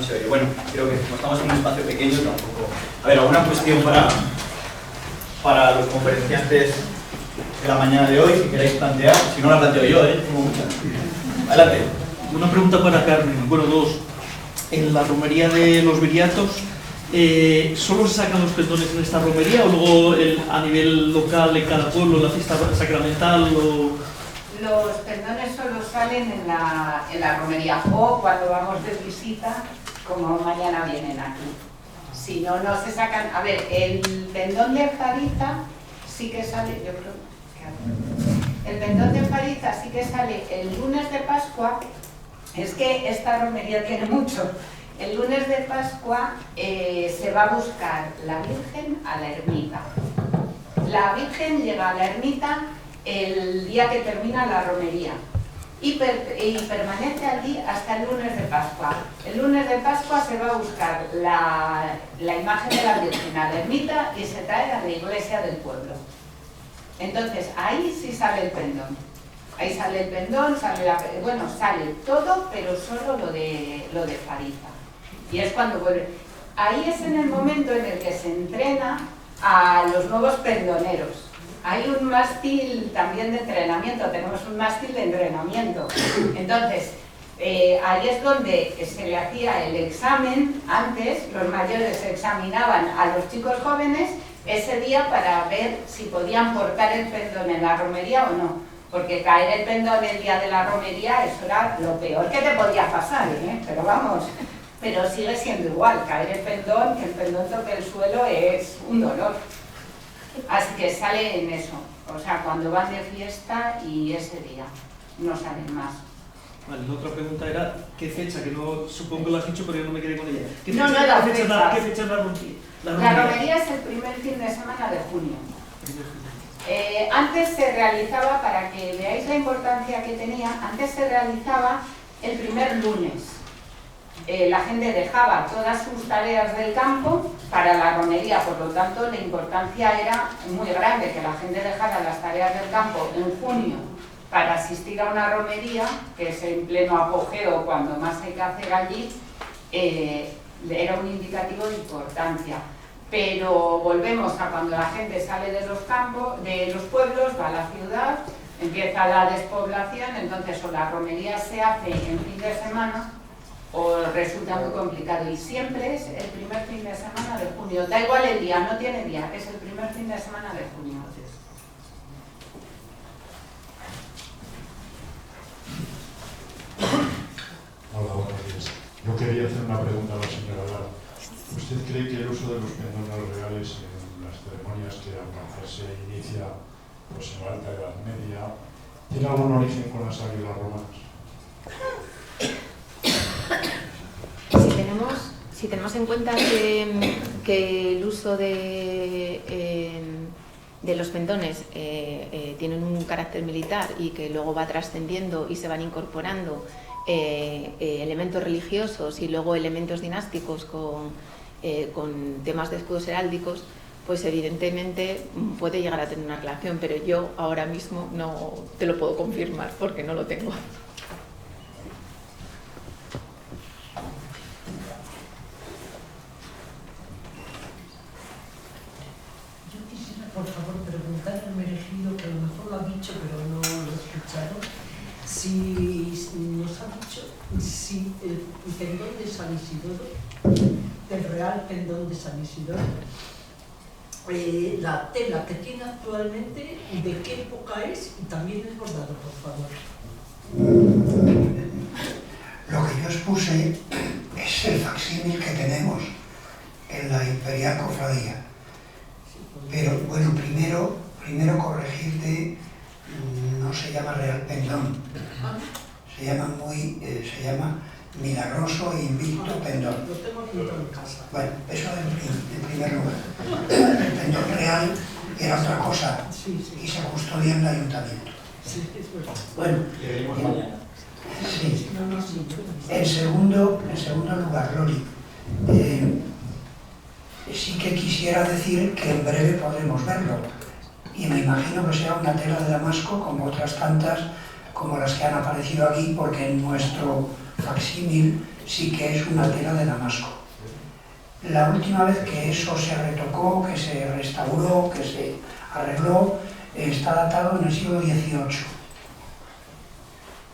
se oye. Bueno, creo que como estamos en un espacio pequeño tampoco... A ver, ¿alguna cuestión para los conferenciantes de la mañana de hoy, si queréis plantear? Si no la planteo yo, tengo muchas. Adelante. Una pregunta para Carmen, bueno, dos. En la romería de los Viriatos, ¿solo se sacan los pendones en esta romería o luego a nivel local, en cada pueblo, la fiesta sacramental o...? Los pendones solo salen en la romería o cuando vamos de visita, como mañana vienen aquí. Si no, no se sacan... A ver, el pendón de Fariza sí que sale, yo creo que... El pendón de Fariza sí que sale el lunes de Pascua. Es que esta romería tiene mucho. El lunes de Pascua se va a buscar la Virgen a la ermita. La Virgen llega a la ermita el día que termina la romería y permanece allí hasta el lunes de Pascua. El lunes de Pascua se va a buscar la imagen de la Virgen a la ermita y se trae a la iglesia del pueblo. Entonces ahí sí sale el pendón. Ahí sale el pendón, sale todo, pero solo lo de Fariza. Y es cuando vuelve. Ahí es en el momento en el que se entrena a los nuevos pendoneros. Hay un mástil también de entrenamiento, tenemos un mástil de entrenamiento. Entonces, ahí es donde se le hacía el examen. Antes los mayores examinaban a los chicos jóvenes ese día para ver si podían portar el pendón en la romería o no. Porque caer el pendón el día de la romería, eso era lo peor que te podía pasar, pero vamos, pero sigue siendo igual, caer el pendón, que el pendón toque el suelo es un dolor. Así que sale en eso, o sea, cuando van de fiesta y ese día, no salen más. Vale, la otra pregunta era, ¿qué fecha? Que no, supongo que lo has dicho, pero yo no me quedé con ella. ¿Qué fecha, ¿qué fecha es la romería? La romería es el primer fin de semana de junio. Antes se realizaba, para que veáis la importancia que tenía, antes se realizaba el primer lunes. La gente dejaba todas sus tareas del campo para la romería, por lo tanto la importancia era muy grande, que la gente dejara las tareas del campo en junio para asistir a una romería, que es en pleno apogeo cuando más hay que hacer allí, era un indicativo de importancia. Pero volvemos a cuando la gente sale de los campos, de los pueblos, va a la ciudad, empieza la despoblación, entonces o la romería se hace en fin de semana o resulta muy complicado, y siempre es el primer fin de semana de junio, da igual el día, no tiene día, es el primer fin de semana de junio. Hola, buenos días. Yo quería hacer una pregunta a la señora Lara. ¿Usted cree que el uso de los pendones reales en las ceremonias que al parecer se inicia pues, en la Alta Edad Media tiene algún origen con las águilas romanas? Si tenemos en cuenta que el uso de los pendones tienen un carácter militar y que luego va trascendiendo y se van incorporando elementos religiosos y luego elementos dinásticos con temas de escudos heráldicos, pues evidentemente puede llegar a tener una relación, pero yo ahora mismo no te lo puedo confirmar porque no lo tengo. Por favor, preguntar al elegido, que a lo mejor lo ha dicho, pero no lo he escuchado, si nos ha dicho si el pendón de San Isidoro, el real pendón de San Isidoro, la tela que tiene actualmente, ¿de qué época es? Y también el bordado, por favor. Lo que yo expuse es el facsímil que tenemos en la Imperial Cofradía. Pero bueno, primero corregirte, no se llama real pendón, se llama milagroso e invicto pendón. Lo tengo pintado en casa. Bueno, eso en primer lugar. El pendón real era otra cosa y se custodia en el ayuntamiento. Bueno, sí. En segundo lugar, Loli, sí que quisiera decir que en breve podremos verlo, y me imagino que sea una tela de damasco como otras tantas como las que han aparecido aquí, porque en nuestro facsímil sí que es una tela de damasco. La última vez que eso se retocó, que se restauró, que se arregló, está datado en el siglo XVIII.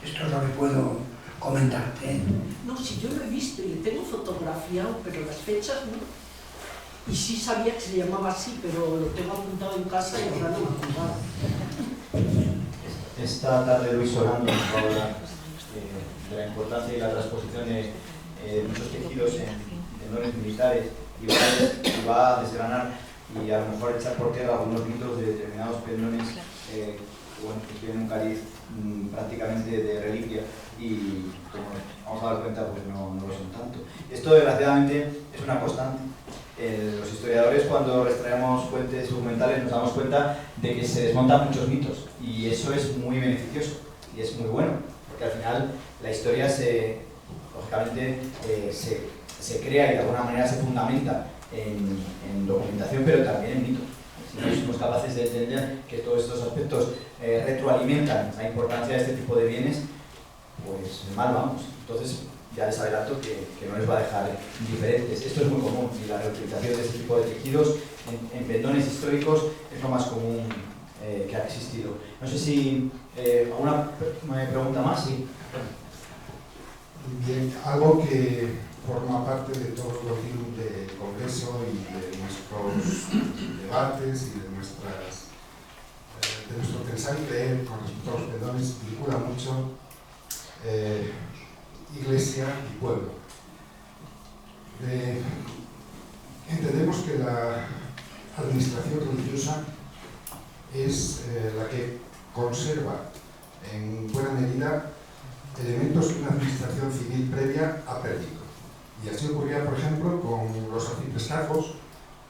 Esto es lo que puedo comentarte, ¿eh? No, si yo lo he visto y le tengo fotografiado, pero las fechas no. Y sí sabía que se llamaba así, pero lo tengo apuntado en casa y ahora no me acordaba. Esta tarde Luis Solano nos va a hablar de la importancia y la transposición de muchos tejidos en tendones militares y va a desgranar y a lo mejor echar por tierra algunos mitos de determinados tendones que tienen un cariz prácticamente de reliquia y como vamos a dar cuenta pues no lo son tanto. Esto desgraciadamente es una constante. Los historiadores cuando extraemos fuentes documentales nos damos cuenta de que se desmontan muchos mitos y eso es muy beneficioso y es muy bueno porque al final la historia lógicamente se crea y de alguna manera se fundamenta en documentación pero también en mitos. Si no somos capaces de entender que todos estos aspectos retroalimentan la importancia de este tipo de bienes, pues mal vamos. Entonces ya les adelanto que no les va a dejar indiferentes. Esto es muy común y la reutilización de este tipo de tejidos en pendones históricos es lo más común que ha existido. No sé si alguna pregunta más. Sí. Bien, algo que forma parte de todo lo del Congreso y de nuestros debates y de nuestro pensar y creer con respecto a los pendones vincula mucho Iglesia y pueblo. Entendemos que la administración religiosa es la que conserva en buena medida elementos que una administración civil previa ha perdido. Y así ocurría, por ejemplo, con los arciprestazgos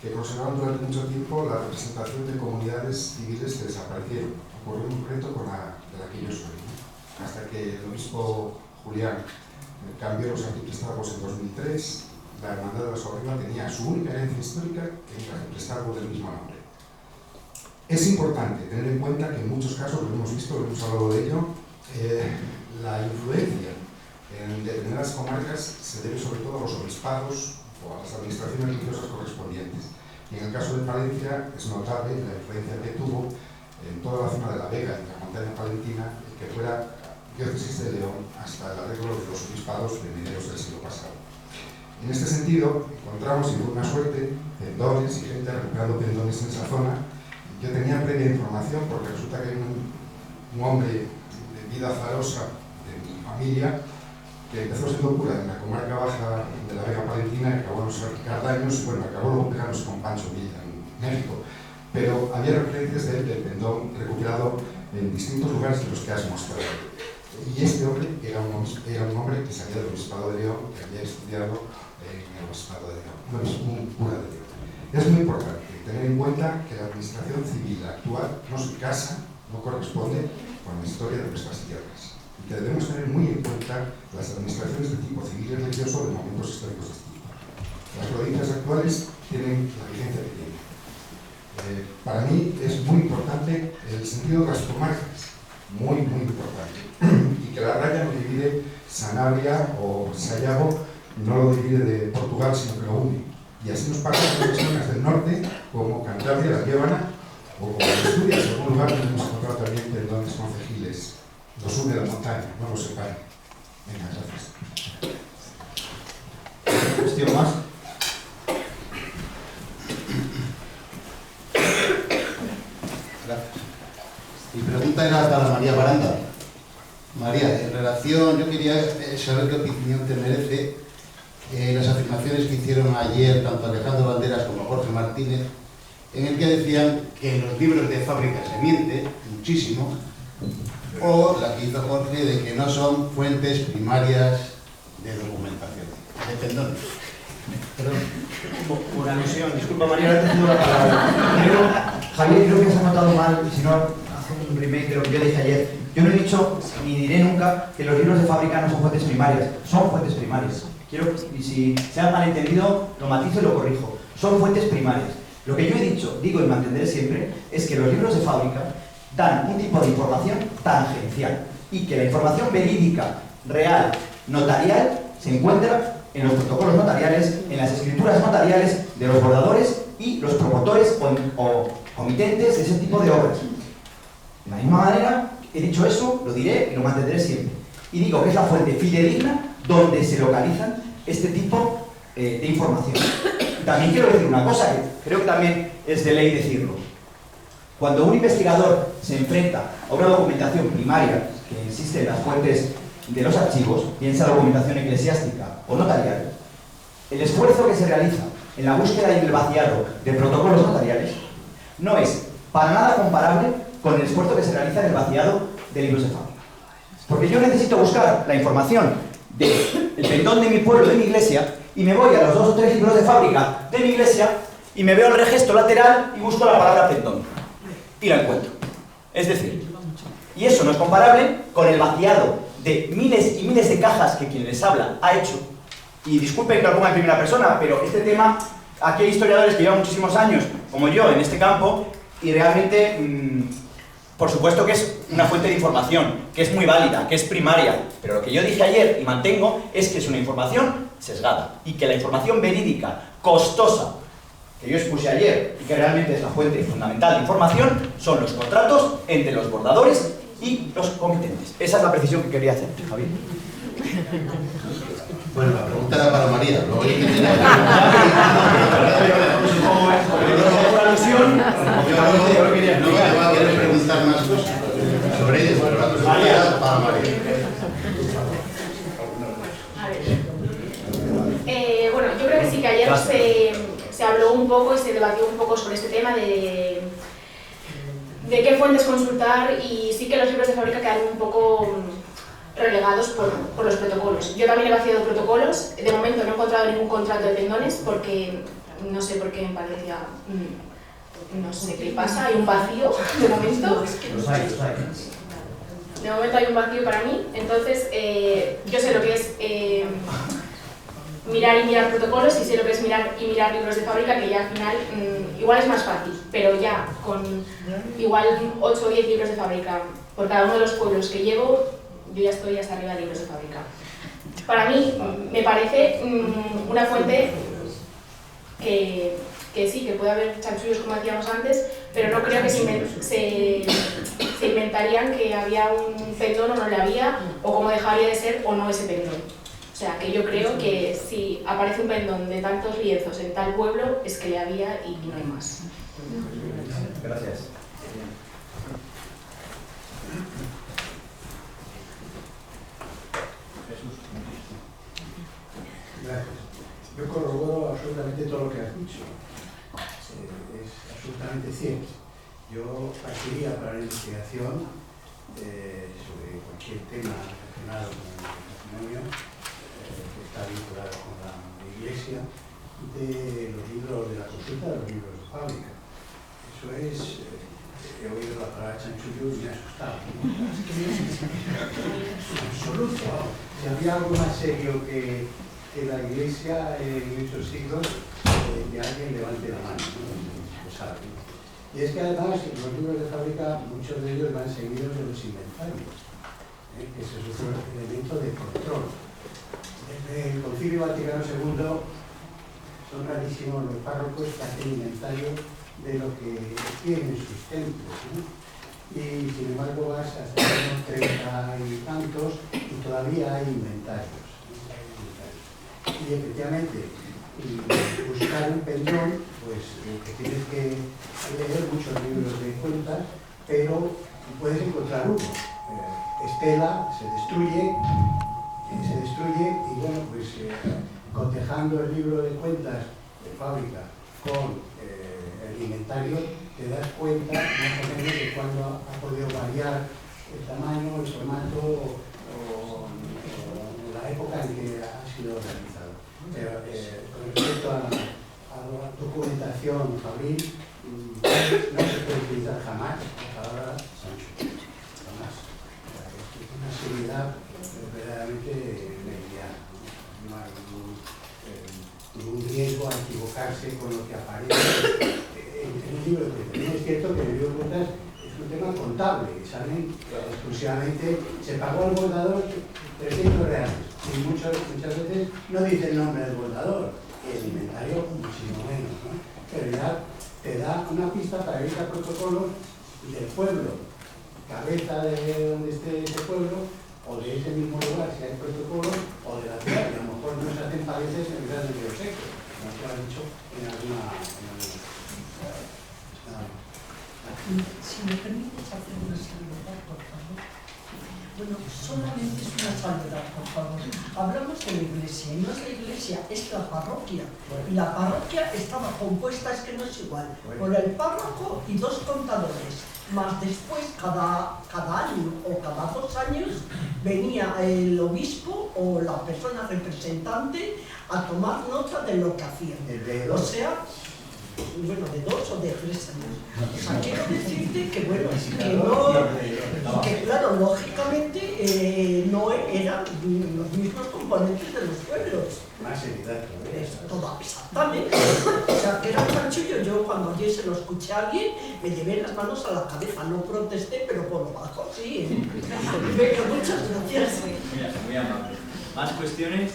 que conservaron durante mucho tiempo la representación de comunidades civiles que desaparecieron. Ocurrió en concreto con la de la que yo soy, ¿no? Hasta que el obispo Julián cambió los arciprestazgos en 2003, la Hermandad de la Sobrina tenía su única herencia histórica en el arciprestazgo del mismo nombre. Es importante tener en cuenta que en muchos casos, lo hemos visto, lo hemos hablado de ello, la influencia en determinadas comarcas se debe sobre todo a los obispados o a las administraciones religiosas correspondientes. Y en el caso de Palencia es notable la influencia que tuvo en toda la zona de la Vega, en la montaña palentina, que fuera diócesis de León hasta el arreglo de los obispados de mediados del siglo pasado. En este sentido, encontramos, y con una suerte, pendones y gente recuperando pendones en esa zona. Yo tenía previa información porque resulta que hay un hombre de vida azarosa de mi familia que empezó siendo cura en la comarca baja de la Vega Palentina y acabó en los Cardaños y bueno, acabó luego pegándose con Pancho Villa en México. Pero había referencias de él del pendón recuperado en distintos lugares de los que has mostrado. Y este hombre era un hombre que salía del Obispado de León, que había estudiado en el Obispado de León, un cura de León. Es muy importante tener en cuenta que la administración civil actual no se casa, no corresponde con la historia de nuestras tierras. Y que debemos tener muy en cuenta las administraciones de tipo civil y religioso de momentos históricos distintos. Las provincias actuales tienen la vigencia que tienen. Para mí es muy importante el sentido de las comarcas, muy importante. Y que la raya no divide Sanabria o Sayago, no lo divide de Portugal, sino que lo une. Y así nos pasa con las zonas del norte, como Cantabria, la Llévana, o como Asturias, en algún lugar donde hemos encontrado también pendones concejiles. Los une la montaña, no los separa. Venga, gracias. ¿Una cuestión más? Gracias. Mi pregunta era para María Baranda. María, en relación, yo quería saber qué opinión te merece las afirmaciones que hicieron ayer tanto Alejandro Banderas como Jorge Martínez, en el que decían que en los libros de fábrica se miente muchísimo, o la que hizo Jorge de que no son fuentes primarias de documentación, de pendones. Perdón, por alusión, disculpa María, te cedo la palabra. Javier, creo que se ha notado mal, y si no, hace un remake de lo que yo dije ayer. Yo no he dicho, ni diré nunca, que los libros de fábrica no son fuentes primarias. Son fuentes primarias. Quiero, y si se ha malentendido, lo matizo y lo corrijo. Son fuentes primarias. Lo que yo he dicho, digo y mantendré siempre, es que los libros de fábrica dan un tipo de información tangencial y que la información verídica, real, notarial se encuentra en los protocolos notariales, en las escrituras notariales de los bordadores y los promotores o comitentes de ese tipo de obras. De la misma manera, he dicho eso, lo diré y lo mantendré siempre. Y digo que es la fuente fidedigna donde se localizan este tipo de información. También quiero decir una cosa, que creo que también es de ley decirlo. Cuando un investigador se enfrenta a una documentación primaria que existe en las fuentes de los archivos, bien sea documentación eclesiástica o notarial, el esfuerzo que se realiza en la búsqueda y en el vaciado de protocolos notariales no es para nada comparable con el esfuerzo que se realiza en el vaciado de libros de fábrica. Porque yo necesito buscar la información del pendón de mi pueblo, de mi iglesia, y me voy a los 2 o 3 libros de fábrica de mi iglesia y me veo el registro lateral y busco la palabra pendón. Y la encuentro. Es decir, y eso no es comparable con el vaciado de miles y miles de cajas que quien les habla ha hecho. Y disculpen que lo ponga en primera persona, pero este tema, aquí hay historiadores que llevan muchísimos años, como yo, en este campo, y realmente, por supuesto que es una fuente de información, que es muy válida, que es primaria, pero lo que yo dije ayer y mantengo es que es una información sesgada, y que la información verídica, costosa, que yo expuse ayer y que realmente es la fuente fundamental de información, son los contratos entre los bordadores y los comitentes. Esa es la precisión que quería hacer, Javier. Bueno, la pregunta era para María. Luego hay que tener... No me va a querer preguntar más cosas sobre ello, pero la pregunta era para María. Bueno, yo creo que sí, que ayer se habló un poco y se debatió un poco sobre este tema de qué fuentes consultar, y sí que los libros de fábrica quedaron un poco relegados por los protocolos. Yo también he vaciado protocolos, de momento no he encontrado ningún contrato de pendones porque no sé por qué me parecía, no sé qué pasa, hay un vacío de momento. De momento hay un vacío para mí, entonces yo sé lo que es mirar y mirar protocolos y sé lo que es mirar y mirar libros de fábrica, que ya al final igual es más fácil, pero ya con igual 8 o 10 libros de fábrica por cada uno de los pueblos que llevo, yo ya estoy hasta arriba de libros de fábrica. Para mí me parece una fuente que sí, que puede haber chanchullos como decíamos antes, pero no creo que se inventarían que había un pendón o no le había, o cómo dejaría de ser o no ese pendón. O sea, que yo creo que si aparece un pendón de tantos lienzos en tal pueblo, es que le había y no hay más. Gracias. Gracias. Yo corroboro absolutamente todo lo que has dicho. Es absolutamente cierto. Yo partiría para la investigación sobre cualquier tema relacionado con el patrimonio que está vinculado con la iglesia, de los libros de la consulta, de los libros de fábrica. Eso es, he oído la palabra chanchullo y me ha asustado. Absoluto. Si había algo más serio que la iglesia en estos siglos, que alguien levante la mano, ¿no? Lo sabe, ¿no? Y es que además los libros de fábrica, muchos de ellos van seguidos de los inventarios, que ese es otro elemento de control. Desde el Concilio Vaticano II son rarísimos los párrocos que hacen inventario de lo que tienen sus templos, ¿no? Y sin embargo vas hasta los 30 y tantos y todavía hay inventarios. Y efectivamente, buscar un pendón, pues que tienes que leer muchos libros de cuentas, pero puedes encontrar uno. Estela se destruye y bueno, pues cotejando el libro de cuentas de fábrica con el inventario, te das cuenta más o menos de cuándo ha podido variar el tamaño, el formato o la época en que ha sido realizado. Pero con respecto a la documentación fabril, no se puede utilizar jamás la palabra chanchullo, jamás. Es una seriedad verdaderamente mediana. No hay ningún riesgo a equivocarse con lo que aparece en un libro de cuentas. También es cierto que el libro de cuentas es un tema contable, ¿saben? Exclusivamente se pagó al bordador 300 reales. Y muchas veces no dice el nombre del bordador, el inventario muchísimo menos, ¿no? Pero ya te da una pista para ir a protocolos del pueblo, cabeza de donde esté ese pueblo, o de ese mismo lugar si hay protocolos, o de la ciudad, y a lo mejor no se hacen pareces en lugar de biosecos, como se ha dicho en alguna. Si me permites hacer una salvedad, por favor. Bueno, solamente es una salvedad, por favor. Hablamos de la iglesia, y no es la iglesia, es la parroquia. Y la parroquia estaba compuesta, es que no es igual, por el párroco y 2 contadores. Más después, cada año o cada 2 años, venía el obispo o la persona representante a tomar nota de lo que hacían. O sea, bueno, de 2 o de 3 años. O sea, quiero decirte que, bueno, que claro, lógicamente no eran los mismos componentes de los pueblos. Más evidente, exactamente. O sea, que era un chanchullo. Yo cuando ayer se lo escuché a alguien, me llevé las manos a la cabeza. No protesté, pero por lo bajo sí. Venga, muchas gracias. Muy amable. ¿Más cuestiones?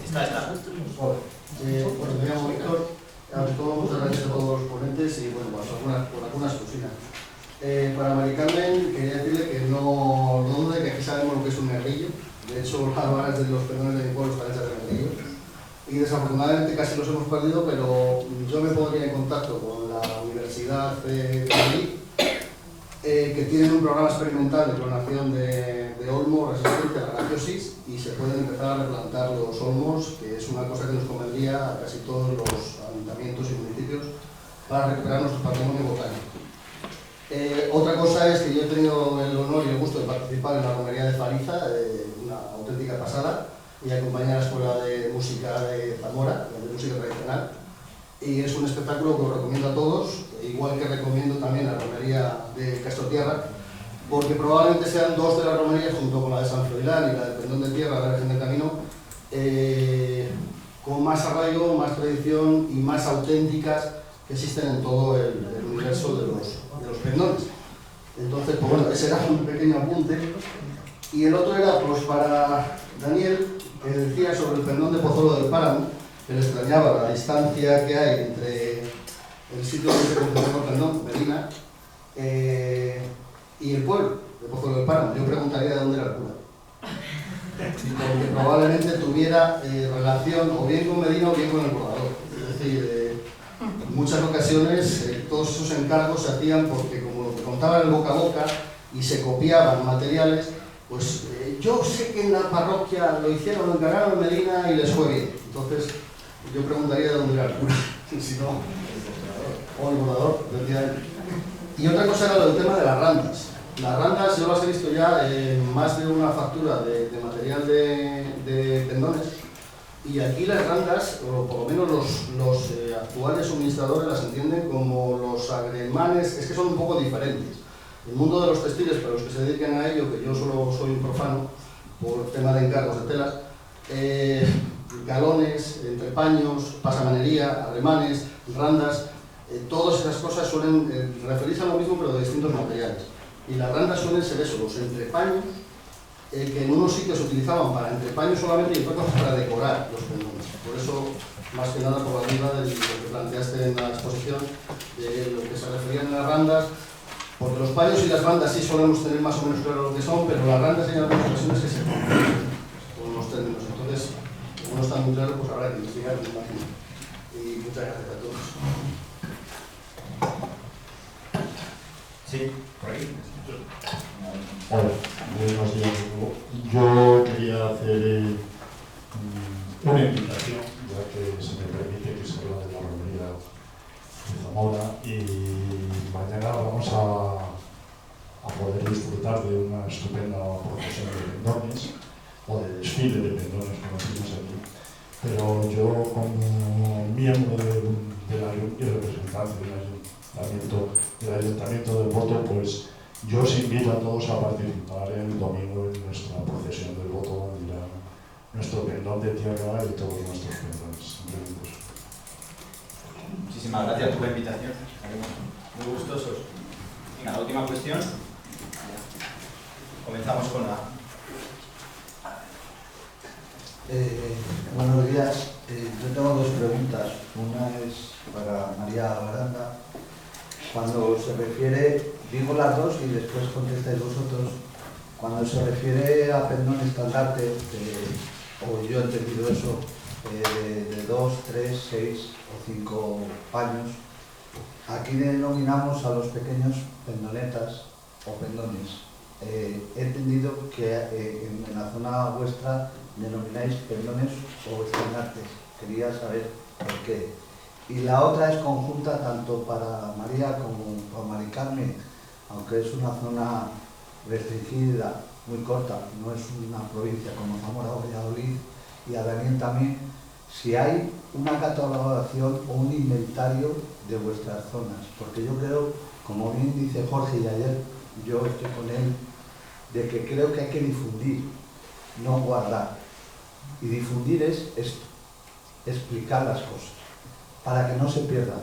Está. Bueno, me llamo Víctor, ante todo muchas gracias a todos los ponentes y bueno, por algunas cocinas. Para Mari Carmen quería decirle que no dude que aquí sabemos lo que es un merrillo. De hecho, las varas de los pendones de mi pueblo están hechas de merrillo. Y desafortunadamente casi los hemos perdido, pero yo me pondría en contacto con la Universidad de Madrid, que tienen un programa experimental de clonación de olmo resistente a la grafiosis y se pueden empezar a replantar los olmos, que es una cosa que nos convendría a casi todos los ayuntamientos y municipios para recuperar nuestro patrimonio botánico. Otra cosa es que yo he tenido el honor y el gusto de participar en la romería de Fariza, una auténtica pasada, y acompañé a la Escuela de Música de Zamora, de música tradicional, y es un espectáculo que os recomiendo a todos, igual que recomiendo también la romería de Castrotierra, porque probablemente sean 2 de las romerías, junto con la de San Froilán y la del Pendón de Tierra, la Virgen del Camino, con más arraigo, más tradición y más auténticas que existen en todo el universo de los pendones. Entonces, pues bueno, ese era un pequeño apunte. Y el otro era, pues para Daniel, que decía sobre el pendón de Pozuelo del Páramo, que le extrañaba la distancia que hay entre el sitio donde se concentró el pendón, Medina, y el pueblo de Pozuelo del Páramo. Yo preguntaría de dónde era el cura. Porque probablemente tuviera relación o bien con Medina o bien con el bordador. Es decir, en muchas ocasiones todos esos encargos se hacían porque, como lo que contaban el boca a boca y se copiaban materiales, pues yo sé que en la parroquia lo hicieron, lo encargaron en Medina y les fue bien. Entonces, yo preguntaría de dónde era el cura, si no, o el bordador, efectivamente. Y otra cosa era lo del tema de las randas. Las randas yo las he visto ya en más de una factura de material de pendones, y aquí las randas, o por lo menos los actuales suministradores las entienden como los agremanes, es que son un poco diferentes. El mundo de los textiles, para los que se dediquen a ello, que yo solo soy un profano por tema de encargos de telas, galones, entrepaños, pasamanería, ademanes, randas, todas esas cosas suelen referirse a lo mismo pero de distintos materiales. Y las randas suelen ser eso, los entrepaños, que en unos sitios se utilizaban para entrepaños solamente y en otros para decorar los pendones. Por eso, más que nada por la duda de lo que planteaste en la exposición, de lo que se referían a las randas, porque los paños y las bandas sí solemos tener más o menos claro lo que son, pero las randas hay algunas ocasiones que se confunden con los términos. Entonces, como no está muy claro, pues habrá que investigar, me imagino. Y muchas gracias a todos. Sí, por aquí. Hola, buenos días. Yo quería hacer una invitación, ya que se me permite que se habla de la romería de Zamora, y mañana vamos a poder disfrutar de una estupenda procesión de pendones, o de desfile de pendones, como decimos aquí. Pero yo, como miembro y representante del Ayuntamiento del Voto, pues yo os invito a todos a participar el domingo en nuestra procesión del Voto, donde irá nuestro pendón de tierra y todos nuestros pendones. Muchísimas gracias por la invitación. Estaremos muy gustosos. Venga, la última cuestión. comenzamos con la... Buenos días. Yo tengo dos preguntas. Una es para María Baranda. Cuando se refiere, digo las dos y después contestáis vosotros. Cuando se refiere a pendón estandarte, o yo he entendido eso, de 2, 3, 6 o 5 años, aquí denominamos a los pequeños pendonetas o pendones. He entendido que en la zona vuestra denomináis pendones o estandartes. Quería saber por qué. Y la otra es conjunta tanto para María como para Mari Carmen, aunque es una zona restringida, muy corta, no es una provincia como Zamora o Valladolid, y a Daniel también, si hay una catalogación o un inventario de vuestras zonas, porque yo creo, como bien dice Jorge y ayer yo estoy con él, de que creo que hay que difundir, no guardar. Y difundir es esto, explicar las cosas, para que no se pierdan.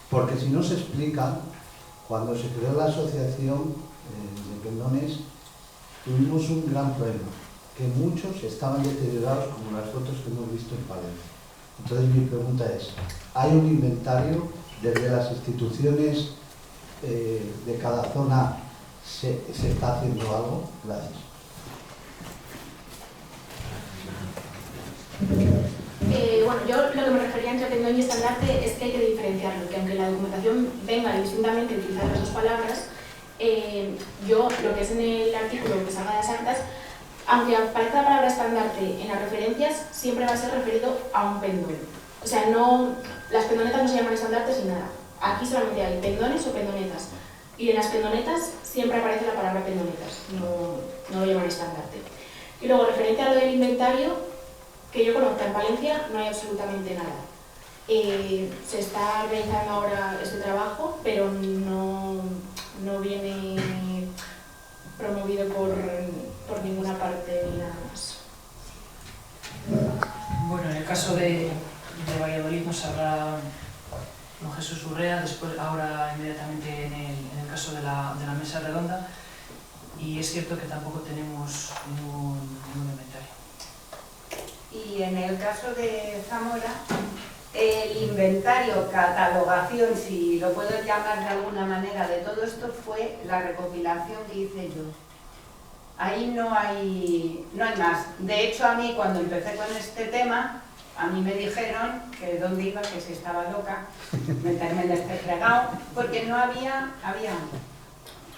Porque si no se explican, cuando se creó la asociación de pendones, tuvimos un gran problema, que muchos estaban deteriorados, como las fotos que hemos visto en Palencia. Entonces mi pregunta es, ¿hay un inventario desde las instituciones de cada zona? ¿Se está haciendo algo? Gracias. Bueno, yo lo que me refería entre pendón y estandarte es que hay que diferenciarlo, que aunque la documentación venga distintamente utilizar las dos palabras, yo, lo que es en el artículo que salga de las actas, aunque aparezca la palabra estandarte en las referencias, siempre va a ser referido a un pendón. O sea, no, las pendonetas no se llaman estandartes ni nada. Aquí solamente hay pendones o pendonetas. Y en las pendonetas siempre aparece la palabra pendonetas, no lo llaman estandarte. Y luego, referente a lo del inventario, que yo conozca en Palencia, no hay absolutamente nada. Se está realizando ahora este trabajo, pero no viene promovido por ninguna parte ni nada más. Bueno, en el caso de Valladolid nos habrá don Jesús Urrea, después ahora inmediatamente en el caso de la mesa redonda, y es cierto que tampoco tenemos ningún inventario. Y en el caso de Zamora, el inventario, catalogación, si lo puedo llamar de alguna manera, de todo esto fue la recopilación que hice yo. Ahí no hay más. De hecho, a mí cuando empecé con este tema, a mí me dijeron que dónde iba, que si estaba loca, meterme en este fregado, porque no había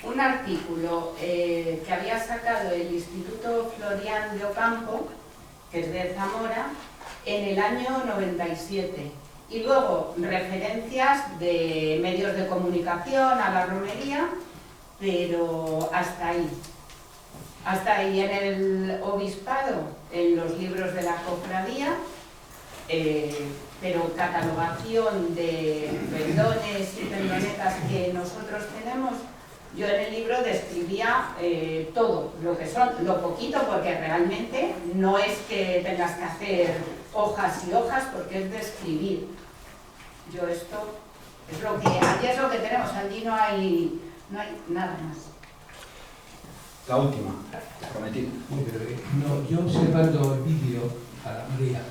un artículo que había sacado el Instituto Florian de Ocampo, que es de Zamora, en el año 97. Y luego referencias de medios de comunicación a la romería, pero hasta ahí. Hasta ahí en el obispado, en los libros de la cofradía, pero catalogación de pendones y pendonetas que nosotros tenemos, yo en el libro describía todo lo que son, lo poquito, porque realmente no es que tengas que hacer hojas y hojas, porque es describir. Yo esto es lo que, aquí es lo que tenemos, allí no hay nada más. La última, prometido. No, yo observando el vídeo para María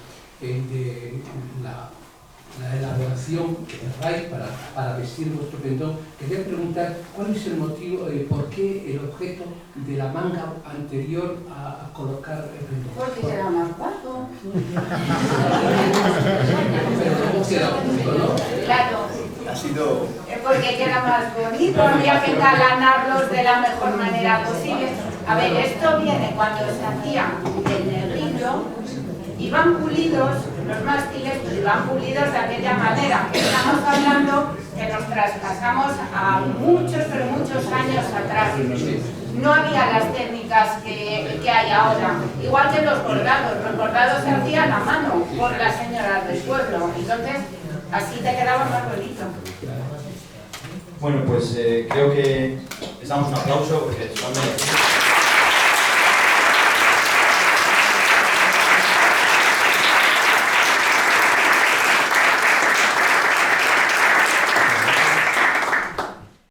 de la elaboración del RAI para vestir vuestro pendón, quería preguntar cuál es el motivo, por qué el objeto de la manga anterior a colocar el pendón. Porque era más guapo. Pero luego queda bonito, ¿no? Claro. Ha sido... Porque queda más bonito, había que engalanarlos de la mejor manera posible. A ver, esto viene cuando se hacía el negrillo, iban pulidos, los mástiles, pero iban pulidos de aquella manera, que estamos hablando que nos traspasamos a muchos, pero muchos años atrás. No había las técnicas que hay ahora, igual que los bordados se hacían a mano por las señoras del pueblo, entonces así te quedaba más bonito. Bueno, pues creo que les damos un aplauso porque son